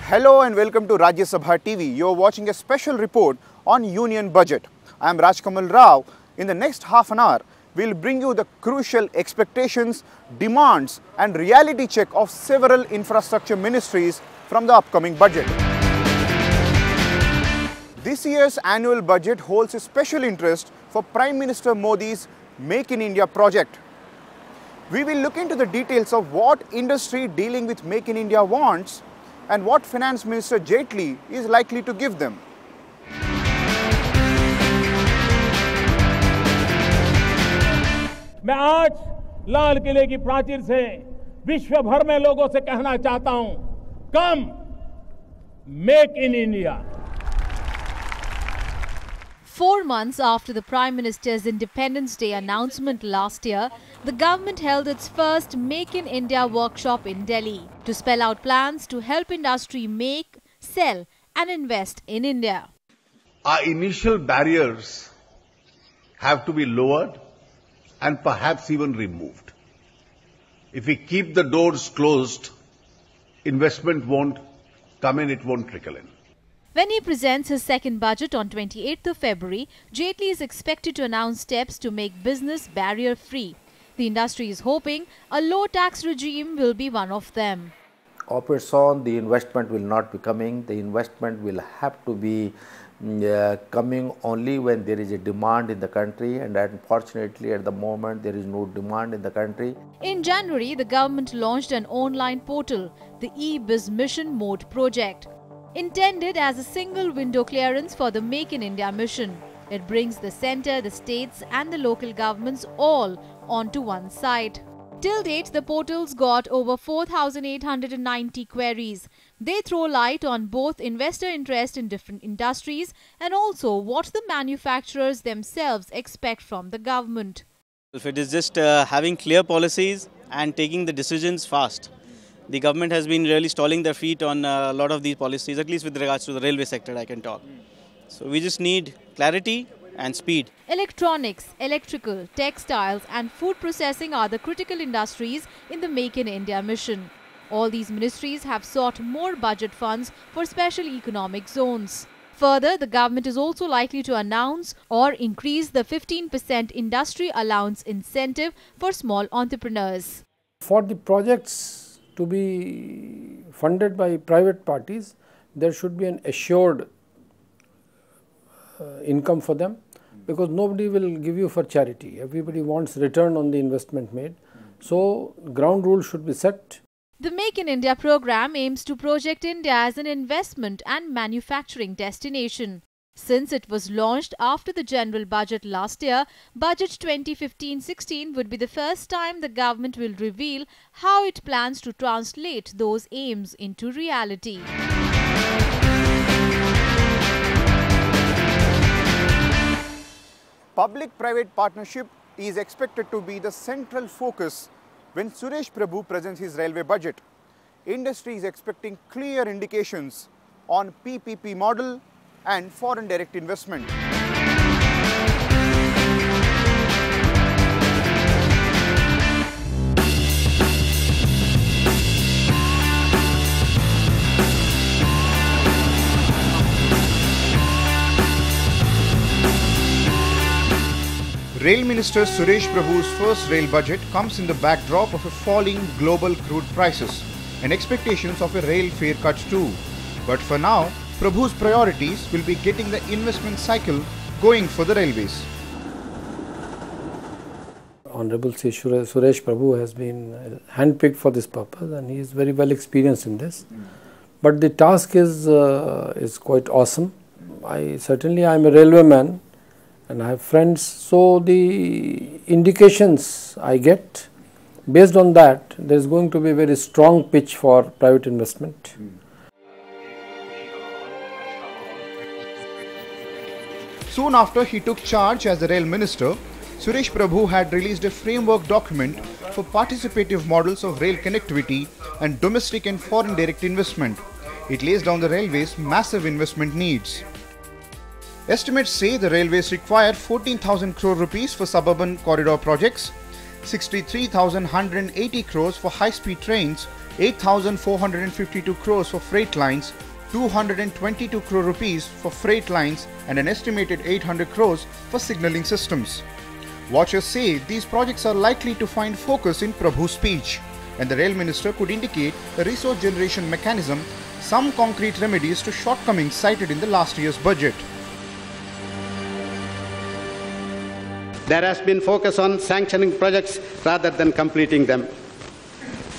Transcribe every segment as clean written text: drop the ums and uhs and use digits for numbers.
Hello and welcome to Rajya Sabha TV. You are watching a special report on Union Budget. I am Raj Kamal Rao. In the next half an hour, we will bring you the crucial expectations, demands and reality check of several infrastructure ministries from the upcoming budget. This year's annual budget holds a special interest for Prime Minister Modi's Make in India project. We will look into the details of what industry dealing with Make in India wants and what Finance Minister Jaitley is likely to give them. मैं आज लाल किले की प्राचीर से विश्व भर में लोगों से कहना चाहता हूं, कम make in India. 4 months after the Prime Minister's Independence Day announcement last year, the government held its first Make in India workshop in Delhi to spell out plans to help industry make, sell and invest in India. Our initial barriers have to be lowered and perhaps even removed. If we keep the doors closed, investment won't come in, it won't trickle in. When he presents his second budget on 28th of February, Jaitley is expected to announce steps to make business barrier-free. The industry is hoping a low-tax regime will be one of them. Operates on, the investment will not be coming. The investment will have to be coming only when there is a demand in the country, and unfortunately at the moment there is no demand in the country. In January, the government launched an online portal, the e-Biz Mission Mode project. Intended as a single window clearance for the Make in India mission. It brings the centre, the states and the local governments all onto one site. Till date, the portal's got over 4,890 queries. They throw light on both investor interest in different industries and also what the manufacturers themselves expect from the government. If it is just having clear policies and taking the decisions fast. The government has been really stalling their feet on a lot of these policies, at least with regards to the railway sector, I can talk. So we just need clarity and speed. Electronics, electrical, textiles and food processing are the critical industries in the Make in India mission. All these ministries have sought more budget funds for special economic zones. Further, the government is also likely to announce or increase the 15% industry allowance incentive for small entrepreneurs. For the projects to be funded by private parties, there should be an assured income for them, because nobody will give you for charity. Everybody wants return on the investment made. So, ground rules should be set. The Make in India program aims to project India as an investment and manufacturing destination. Since it was launched after the general budget last year, Budget 2015-16 would be the first time the government will reveal how it plans to translate those aims into reality. Public-private partnership is expected to be the central focus when Suresh Prabhu presents his railway budget. Industry is expecting clear indications on PPP model and foreign direct investment. Rail Minister Suresh Prabhu's first rail budget comes in the backdrop of a falling global crude prices and expectations of a rail fare cut too. But for now, Prabhu's priorities will be getting the investment cycle going for the railways. Honorable Suresh Prabhu has been handpicked for this purpose, and he is very well experienced in this. But the task is quite awesome. I am a railway man and I have friends, so the indications I get, based on that, there is going to be a very strong pitch for private investment. Soon after he took charge as the rail minister, Suresh Prabhu had released a framework document for participative models of rail connectivity and domestic and foreign direct investment. It lays down the railways' massive investment needs. Estimates say the railways require 14,000 crore rupees for suburban corridor projects, 63,180 crores for high-speed trains, 8,452 crores for freight lines, 222 crore rupees for freight lines and an estimated 800 crores for signalling systems. Watchers say these projects are likely to find focus in Prabhu's speech, and the Rail Minister could indicate a resource generation mechanism, some concrete remedies to shortcomings cited in the last year's budget. There has been focus on sanctioning projects rather than completing them.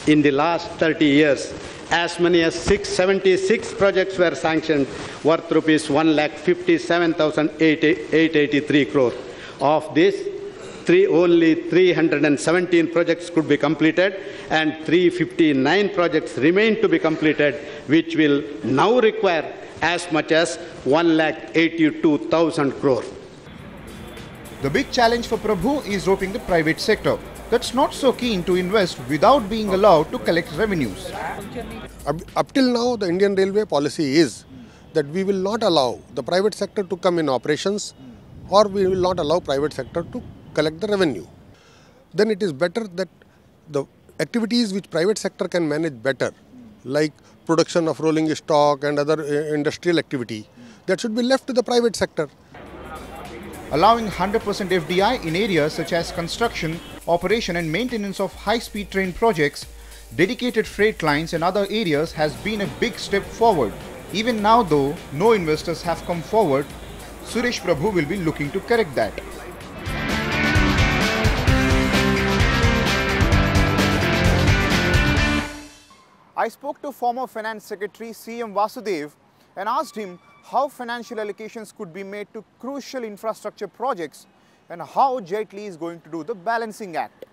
In the last 30 years, as many as 676 projects were sanctioned worth rupees 1,57,883 crore. Of this, only 317 projects could be completed and 359 projects remain to be completed, which will now require as much as 1,82,000 crore. The big challenge for Prabhu is roping the private sector that's not so keen to invest without being allowed to collect revenues. Up till now, the Indian Railway policy is that we will not allow the private sector to come in operations, or we will not allow private sector to collect the revenue. Then it is better that the activities which private sector can manage better, like production of rolling stock and other industrial activity, that should be left to the private sector. Allowing 100% FDI in areas such as construction, operation and maintenance of high-speed train projects, dedicated freight lines and other areas has been a big step forward. Even now though, no investors have come forward, Suresh Prabhu will be looking to correct that. I spoke to former Finance Secretary C.M. Vasudev and asked him how financial allocations could be made to crucial infrastructure projects and how Jaitley is going to do the balancing act.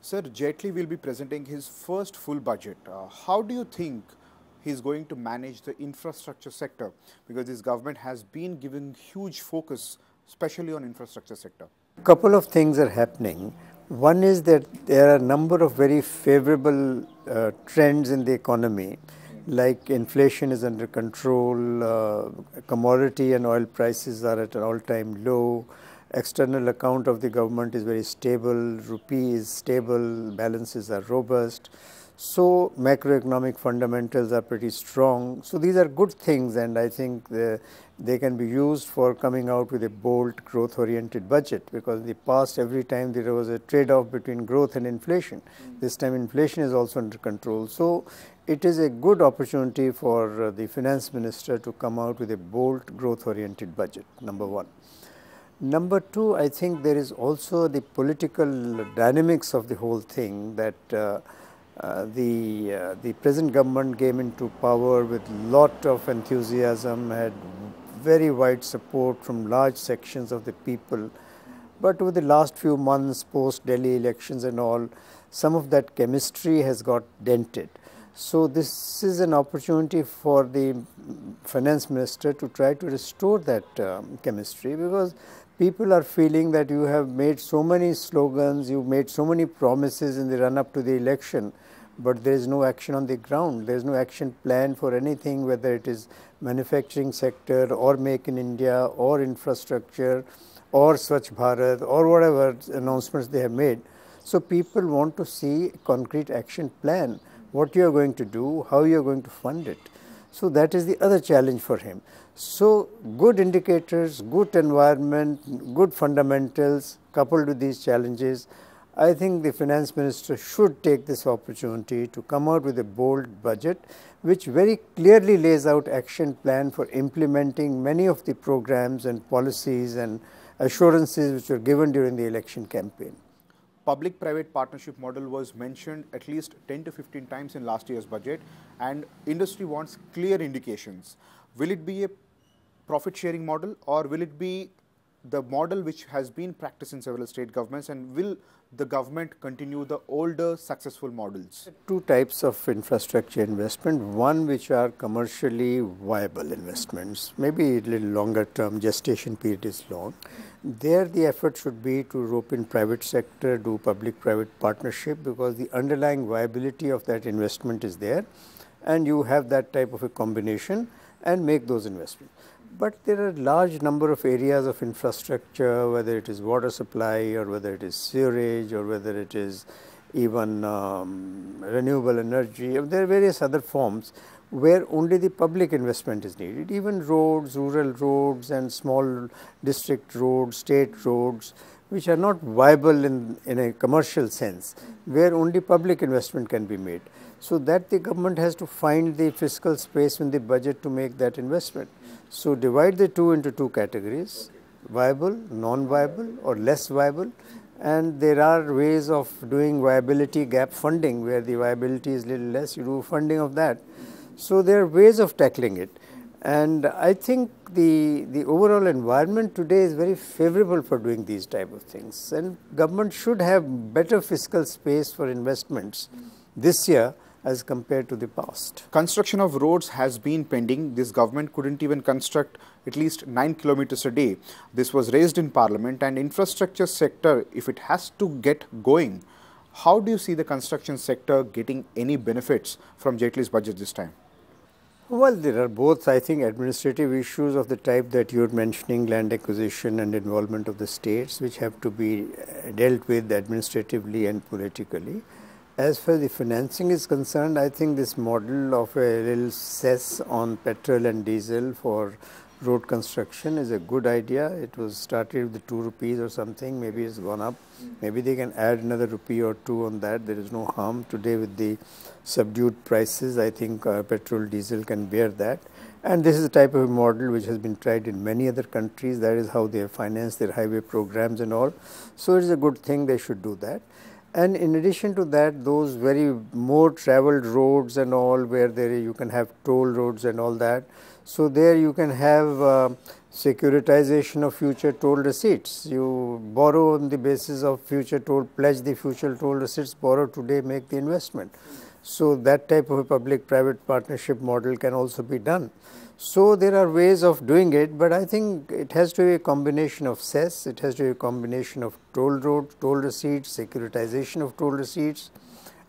Sir, Jaitley will be presenting his first full budget. How do you think he is going to manage the infrastructure sector? Because this government has been giving huge focus, especially on infrastructure sector. A couple of things are happening. One is that there are a number of very favorable trends in the economy, like inflation is under control, commodity and oil prices are at an all-time low, external account of the government is very stable, rupee is stable, balances are robust. So macroeconomic fundamentals are pretty strong. So these are good things, and I think they can be used for coming out with a bold growth-oriented budget, because in the past every time there was a trade-off between growth and inflation. This time inflation is also under control. So it is a good opportunity for the finance minister to come out with a bold growth-oriented budget, number one. Number two, I think there is also the political dynamics of the whole thing, that the present government came into power with lot of enthusiasm, had very wide support from large sections of the people. But over the last few months, post Delhi elections and all, some of that chemistry has got dented. So this is an opportunity for the finance minister to try to restore that chemistry, because people are feeling that you have made so many slogans, you made so many promises in the run-up to the election, but there is no action on the ground. There is no action plan for anything, whether it is manufacturing sector or Make in India or infrastructure or Swachh Bharat or whatever announcements they have made. So people want to see a concrete action plan, what you are going to do, how you are going to fund it. So that is the other challenge for him. So good indicators, good environment, good fundamentals coupled with these challenges, I think the finance minister should take this opportunity to come out with a bold budget which very clearly lays out action plan for implementing many of the programs and policies and assurances which were given during the election campaign. Public-private partnership model was mentioned at least 10 to 15 times in last year's budget, and industry wants clear indications. Will it be a profit-sharing model, or will it be the model which has been practiced in several state governments, and will the government continue the older successful models? Two types of infrastructure investment, one which are commercially viable investments, maybe a little longer term, gestation period is long. There the effort should be to rope in private sector, do public-private partnership, because the underlying viability of that investment is there, and you have that type of a combination and make those investments. But there are a large number of areas of infrastructure, whether it is water supply or whether it is sewerage or whether it is even renewable energy. There are various other forms where only the public investment is needed. Even roads, rural roads and small district roads, state roads, which are not viable in a commercial sense, where only public investment can be made. So that the government has to find the fiscal space in the budget to make that investment. So divide the two into two categories, viable, non-viable or less viable, and there are ways of doing viability gap funding where the viability is little less, you do funding of that. So there are ways of tackling it. And I think the overall environment today is very favorable for doing these type of things, and government should have better fiscal space for investments this year as compared to the past. Construction of roads has been pending. This government couldn't even construct at least 9 kilometers a day. This was raised in Parliament, and infrastructure sector, if it has to get going, how do you see the construction sector getting any benefits from Jaitley's budget this time? Well, there are both, I think, administrative issues of the type that you are mentioning, land acquisition and involvement of the states, which have to be dealt with administratively and politically. As far as the financing is concerned, I think this model of a little cess on petrol and diesel for road construction is a good idea. It was started with 2 rupees or something, maybe it's gone up. Maybe they can add another rupee or 2 on that. There is no harm. Today with the subdued prices, I think petrol, diesel can bear that. And this is a type of model which has been tried in many other countries. That is how they have financed their highway programs and all. So it is a good thing, they should do that. And in addition to that, those very more traveled roads and all where there you can have toll roads and all that. So there you can have securitization of future toll receipts. You borrow on the basis of future toll, pledge the future toll receipts, borrow today, make the investment. So that type of a public-private partnership model can also be done. So there are ways of doing it, but I think it has to be a combination of cess, it has to be a combination of toll road, toll receipts, securitization of toll receipts,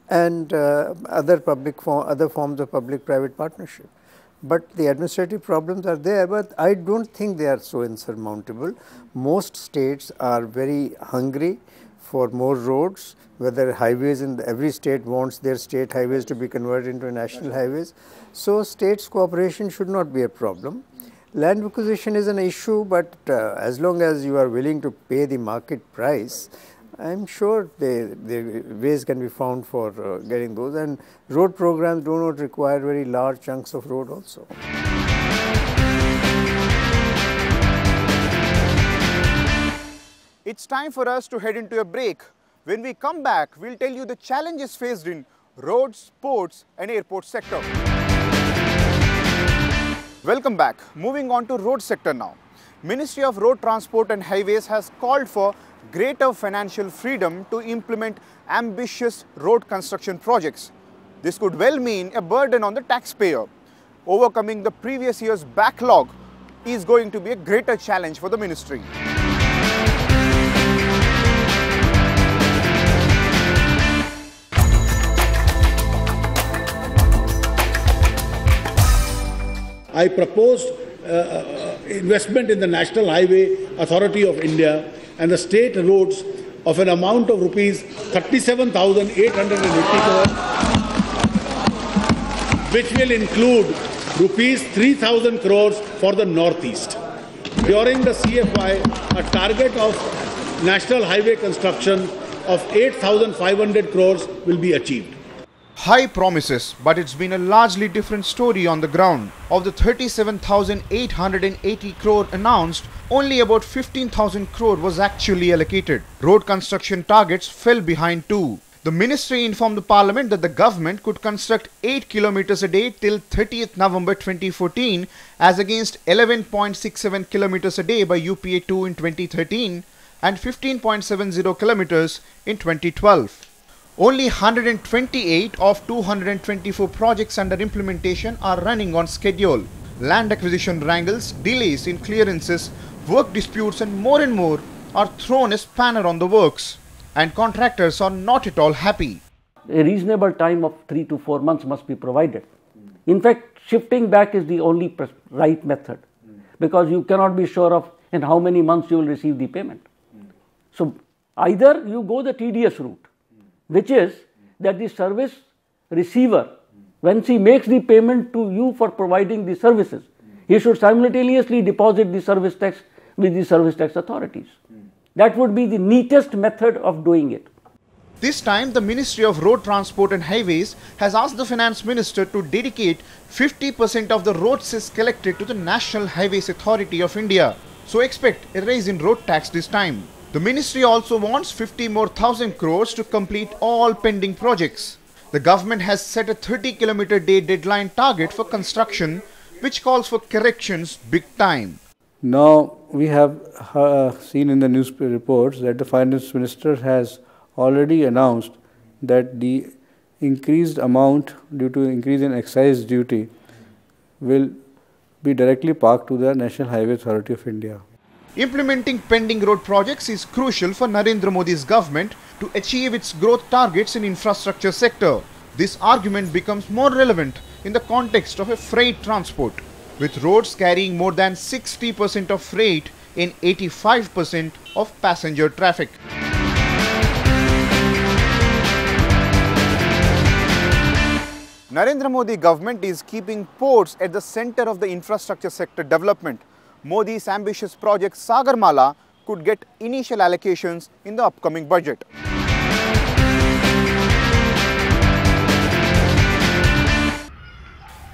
and other forms of public-private partnership. But the administrative problems are there, but I don't think they are so insurmountable. Most states are very hungry for more roads, whether highways in every state wants their state highways to be converted into national highways. So states' cooperation should not be a problem. Land acquisition is an issue, but as long as you are willing to pay the market price, I am sure the ways can be found for getting those, and road programs do not require very large chunks of road also. It's time for us to head into a break. When we come back, we'll tell you the challenges faced in roads, ports and airport sector. Welcome back. Moving on to road sector now. Ministry of Road Transport and Highways has called for greater financial freedom to implement ambitious road construction projects. This could well mean a burden on the taxpayer. Overcoming the previous year's backlog is going to be a greater challenge for the ministry. I proposed investment in the National Highway Authority of India and the state roads of an amount of rupees 37,880 crore, which will include rupees 3,000 crores for the Northeast. During the CFY, a target of national highway construction of 8,500 crores will be achieved. High promises, but it's been a largely different story on the ground. Of the 37,880 crore announced, only about 15,000 crore was actually allocated. Road construction targets fell behind too. The ministry informed the parliament that the government could construct 8 kilometers a day till 30th November 2014 as against 11.67 kilometers a day by UPA 2 in 2013 and 15.70 kilometers in 2012. Only 128 of 224 projects under implementation are running on schedule. Land acquisition wrangles, delays in clearances, work disputes and more are thrown a spanner on the works. And contractors are not at all happy. A reasonable time of 3 to 4 months must be provided. In fact, shifting back is the only right method. because you cannot be sure of in how many months you will receive the payment. So either you go the tedious route, which is that the service receiver, when he makes the payment to you for providing the services, he should simultaneously deposit the service tax with the service tax authorities. That would be the neatest method of doing it. This time, the Ministry of Road Transport and Highways has asked the Finance Minister to dedicate 50% of the road cess collected to the National Highways Authority of India. So expect a rise in road tax this time. The ministry also wants 50 more thousand crores to complete all pending projects. The government has set a 30-kilometer day deadline target for construction, which calls for corrections big time. Now, we have seen in the newspaper reports that the Finance Minister has already announced that the increased amount due to increase in excise duty will be directly parked to the National Highway Authority of India. Implementing pending road projects is crucial for Narendra Modi's government to achieve its growth targets in infrastructure sector. This argument becomes more relevant in the context of a freight transport, with roads carrying more than 60% of freight and 85% of passenger traffic. Narendra Modi government is keeping ports at the center of the infrastructure sector development. Modi's ambitious project Sagarmala could get initial allocations in the upcoming budget.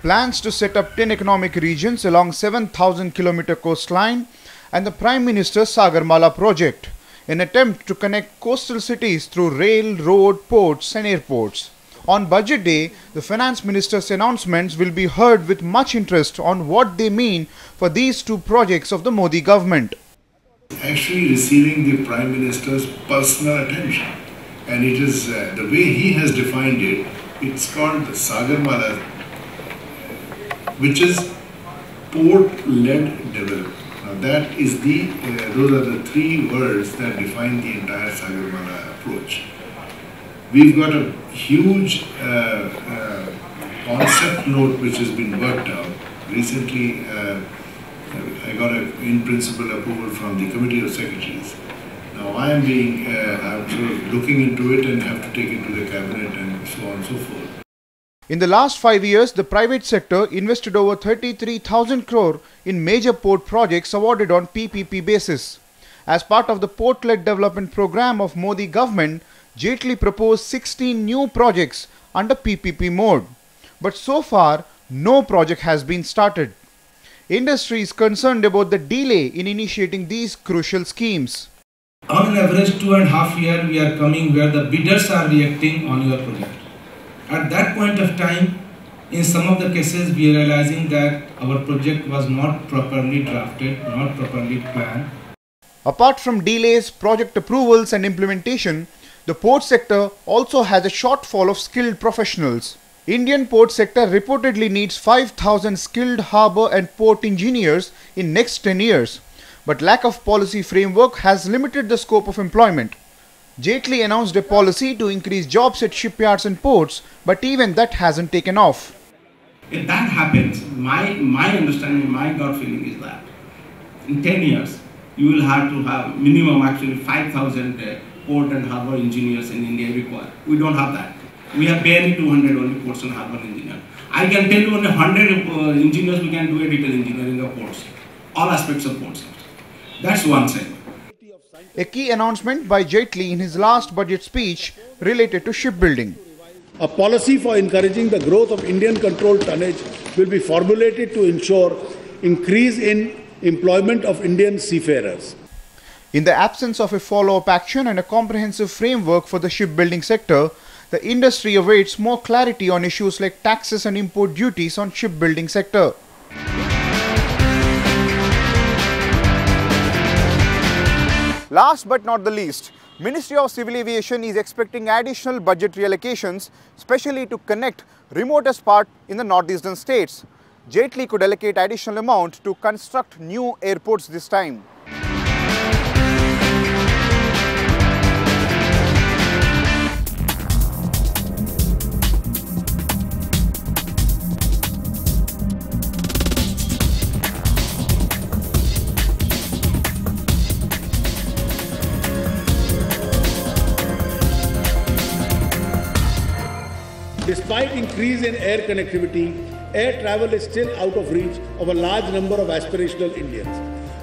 Plans to set up 10 economic regions along 7,000-kilometer coastline and the Prime Minister's Sagarmala project, an attempt to connect coastal cities through rail, road, ports and airports. On Budget Day, the Finance Minister's announcements will be heard with much interest on what they mean for these two projects of the Modi government. Actually receiving the Prime Minister's personal attention, and it is the way he has defined it, it's called Sagarmala, which is port-led development. Now that is those are the three words that define the entire Sagarmala approach. We've got a huge concept note which has been worked out. Recently, I got an in-principle approval from the Committee of Secretaries. Now I'm sort of looking into it and have to take it to the Cabinet and so on and so forth. In the last 5 years, the private sector invested over 33,000 crore in major port projects awarded on PPP basis. As part of the port-led development program of Modi government, Jaitley proposed 16 new projects under PPP mode. But so far, no project has been started. Industry is concerned about the delay in initiating these crucial schemes. On an average 2.5 years we are coming where the bidders are reacting on your project. At that point of time, in some of the cases we are realizing that our project was not properly drafted, not properly planned. Apart from delays, project approvals and implementation, the port sector also has a shortfall of skilled professionals. Indian port sector reportedly needs 5,000 skilled harbour and port engineers in next 10 years. But lack of policy framework has limited the scope of employment. Jaitley announced a policy to increase jobs at shipyards and ports, but even that hasn't taken off. If that happens, my understanding, my gut feeling is that in 10 years, you will have to have minimum actually 5,000 port and harbour engineers in India required. We don't have that. We have barely 200 only ports and harbour engineers. I can tell you only 100 engineers we can do a detail engineering of ports. All aspects of ports. That's one thing. A key announcement by Jaitley in his last budget speech related to shipbuilding. A policy for encouraging the growth of Indian-controlled tonnage will be formulated to ensure increase in employment of Indian seafarers. In the absence of a follow-up action and a comprehensive framework for the shipbuilding sector, the industry awaits more clarity on issues like taxes and import duties on shipbuilding sector. Last but not the least, Ministry of Civil Aviation is expecting additional budget reallocations, especially to connect remotest part in the northeastern states. Jaitley could allocate additional amount to construct new airports this time. Despite increase in air connectivity, air travel is still out of reach of a large number of aspirational Indians.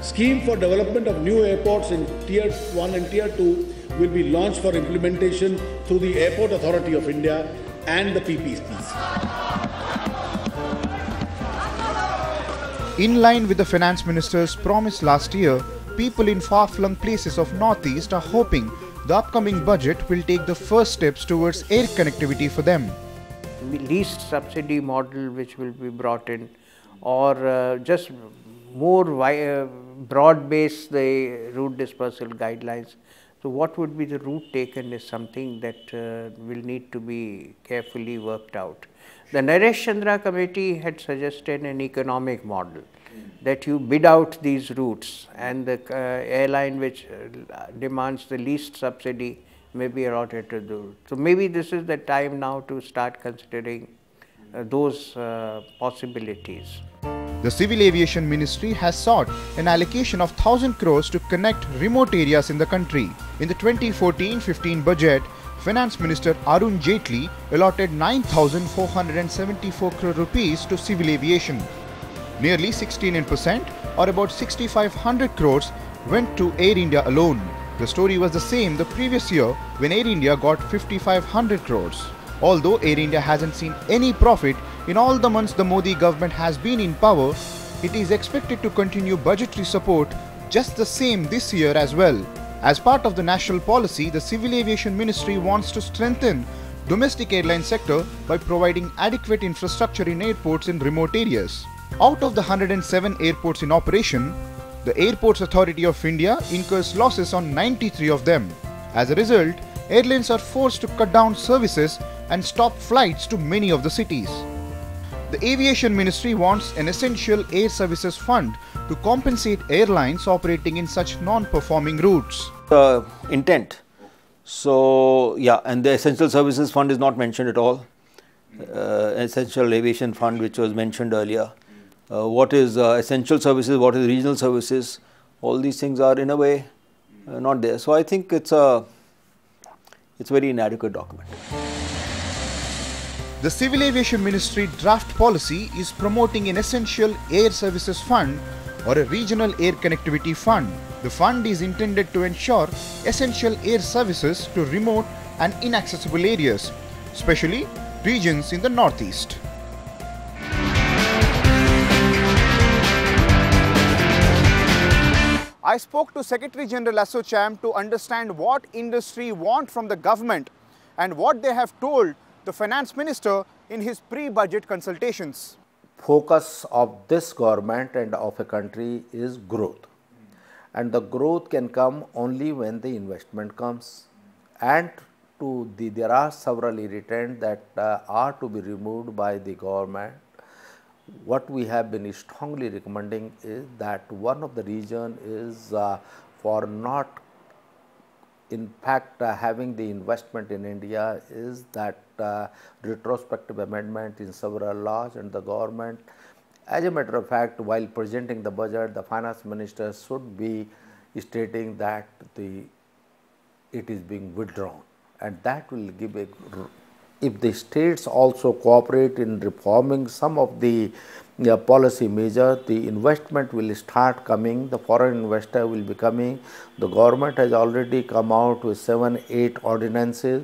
Scheme for development of new airports in Tier 1 and Tier 2 will be launched for implementation through the Airport Authority of India and the PPPs. In line with the Finance Minister's promise last year, people in far-flung places of Northeast are hoping the upcoming budget will take the first steps towards air connectivity for them. Least subsidy model which will be brought in, or just more broad-based the route dispersal guidelines. So what would be the route taken is something that will need to be carefully worked out. The Naresh Chandra committee had suggested an economic model that you bid out these routes, and the airline which demands the least subsidy may be allotted to the route. So maybe this is the time now to start considering those possibilities. The Civil Aviation Ministry has sought an allocation of 1,000 crores to connect remote areas in the country. In the 2014-15 budget, Finance Minister Arun Jaitley allotted 9,474 crore rupees to civil aviation. Nearly 16% or about 6,500 crores went to Air India alone. The story was the same the previous year when Air India got 5,500 crores. Although Air India hasn't seen any profit in all the months the Modi government has been in power, it is expected to continue budgetary support just the same this year as well. As part of the national policy, the Civil Aviation Ministry wants to strengthen domestic airline sector by providing adequate infrastructure in airports in remote areas. Out of the 107 airports in operation, the Airports Authority of India incurs losses on 93 of them. As a result, airlines are forced to cut down services and stop flights to many of the cities. The Aviation Ministry wants an Essential Air Services Fund to compensate airlines operating in such non-performing routes. Intent. So, yeah, and the Essential Services Fund is not mentioned at all. Essential Aviation Fund, which was mentioned earlier. What is essential services, what is regional services, all these things are in a way not there. So I think it's a very inadequate document. The Civil Aviation Ministry draft policy is promoting an Essential Air Services Fund or a Regional Air Connectivity Fund. The fund is intended to ensure essential air services to remote and inaccessible areas, especially regions in the Northeast. I spoke to Secretary General ASSOCHAM to understand what industry want from the government and what they have told the Finance Minister in his pre-budget consultations. Focus of this government and of a country is growth. And the growth can come only when the investment comes. And there are several irritants that are to be removed by the government. What we have been strongly recommending is that one of the reasons is for not in fact having the investment in India is that retrospective amendment in several laws, and the government, as a matter of fact, while presenting the budget, the finance minister should be stating that it is being withdrawn, and that will give a, if the states also cooperate in reforming some of the policy measures, the investment will start coming, the foreign investor will be coming. The government has already come out with 7-8 ordinances.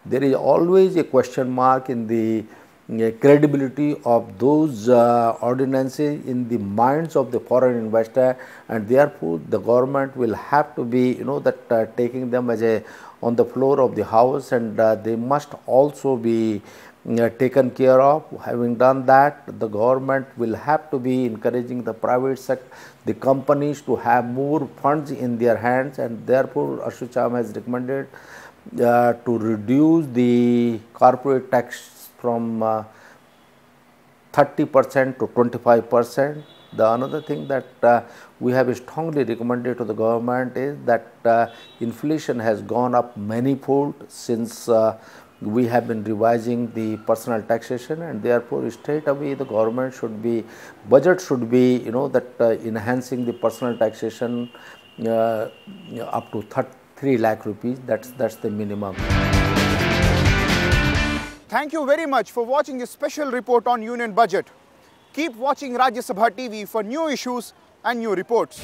There is always a question mark in the credibility of those ordinances in the minds of the foreign investor, and therefore the government will have to be taking them as on the floor of the house, and they must also be taken care of. Having done that, the government will have to be encouraging the private sector, the companies to have more funds in their hands, and therefore ASSOCHAM has recommended to reduce the corporate tax from 30% to 25%. The another thing that we have strongly recommended to the government is that inflation has gone up manifold since we have been revising the personal taxation, and therefore straight away the government should be, budget should be enhancing the personal taxation up to 3 lakh rupees. That's the minimum. Thank you very much for watching this special report on Union Budget. Keep watching Rajya Sabha TV for new issues and new reports.